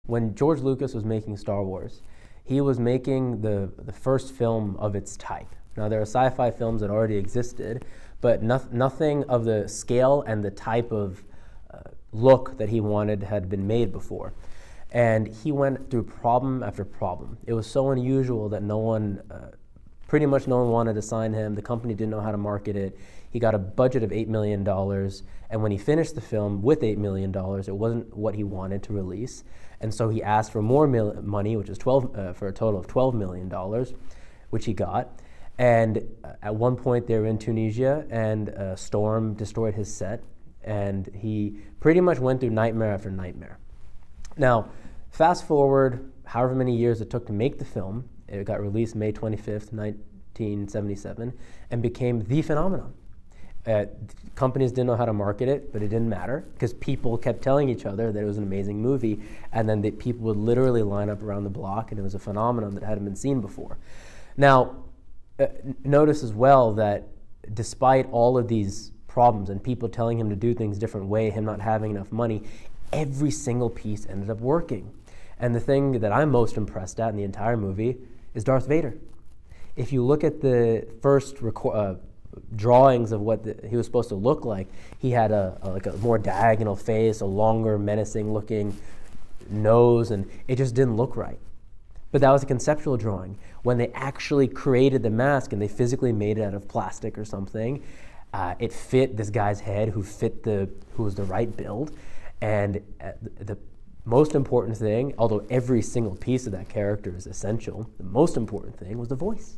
When George Lucas was making Star Wars, he was making the first film of its type. Now, there are sci-fi films that already existed, but nothing of the scale and the type of look that he wanted had been made before. And he went through problem after problem. It was so unusual that pretty much no one wanted to sign him. The company didn't know how to market it. He got a budget of $8 million, and when he finished the film with $8 million, it wasn't what he wanted to release. And so he asked for more money, which is for a total of $12 million, which he got. And at one point they were in Tunisia, and a storm destroyed his set, and he pretty much went through nightmare after nightmare. Now, fast forward however many years it took to make the film. It got released May 25th, 1977, and became the phenomenon. Companies didn't know how to market it, but it didn't matter because people kept telling each other that it was an amazing movie, and then people would literally line up around the block, and it was a phenomenon that hadn't been seen before. Now, notice as well that despite all of these problems and people telling him to do things a different way, him not having enough money, every single piece ended up working. And the thing that I'm most impressed at in the entire movie is Darth Vader. If you look at the first drawings of what he was supposed to look like, he had a more diagonal face, a longer, menacing-looking nose, and it just didn't look right. But that was a conceptual drawing. When they actually created the mask and they physically made it out of plastic or something, it fit this guy's head who was the right build. And the most important thing, although every single piece of that character is essential, the most important thing was the voice.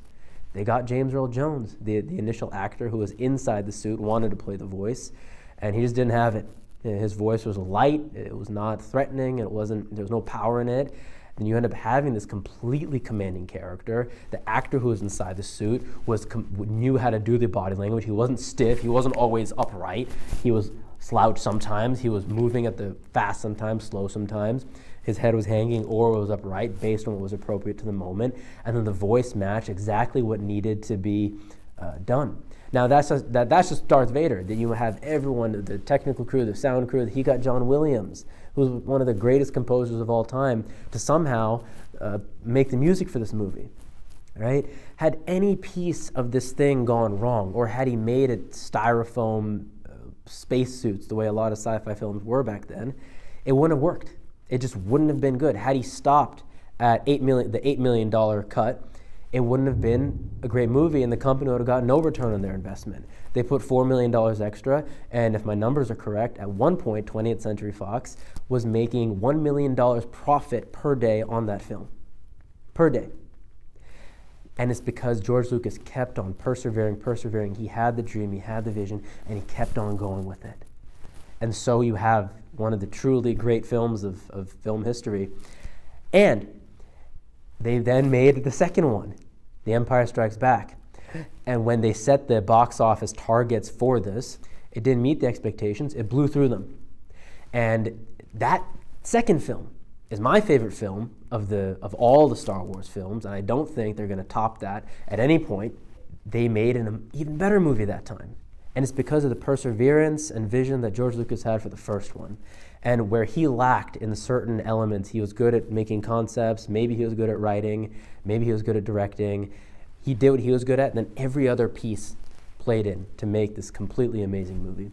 They got James Earl Jones, the initial actor who was inside the suit, wanted to play the voice, and he just didn't have it. His voice was light, it was not threatening, there was no power in it. And you end up having this completely commanding character. The actor who was inside the suit knew how to do the body language. He wasn't stiff, he wasn't always upright. He was slouched sometimes, he was moving at the fast sometimes, slow sometimes. His head was hanging or was upright based on what was appropriate to the moment. And then the voice matched exactly what needed to be done. Now that's just Darth Vader. That you have everyone, the technical crew, the sound crew. He got John Williams, who's one of the greatest composers of all time, to somehow make the music for this movie. Right? Had any piece of this thing gone wrong, or had he made it styrofoam spacesuits the way a lot of sci-fi films were back then, it wouldn't have worked. It just wouldn't have been good. Had he stopped at the $8 million cut, it wouldn't have been a great movie, and the company would have got no return on their investment. They put $4 million extra, and if my numbers are correct, at one point, 20th Century Fox was making $1 million profit per day on that film. Per day. And it's because George Lucas kept on persevering. He had the dream, he had the vision, and he kept on going with it. And so you have one of the truly great films of film history. And they then made the second one, The Empire Strikes Back. And when they set the box office targets for this, it didn't meet the expectations. It blew through them. And that second film is my favorite film of all the Star Wars films, and I don't think they're going to top that at any point. They made an even better movie that time. And it's because of the perseverance and vision that George Lucas had for the first one. And where he lacked in certain elements, he was good at making concepts, maybe he was good at writing, maybe he was good at directing. He did what he was good at, and then every other piece played in to make this completely amazing movie.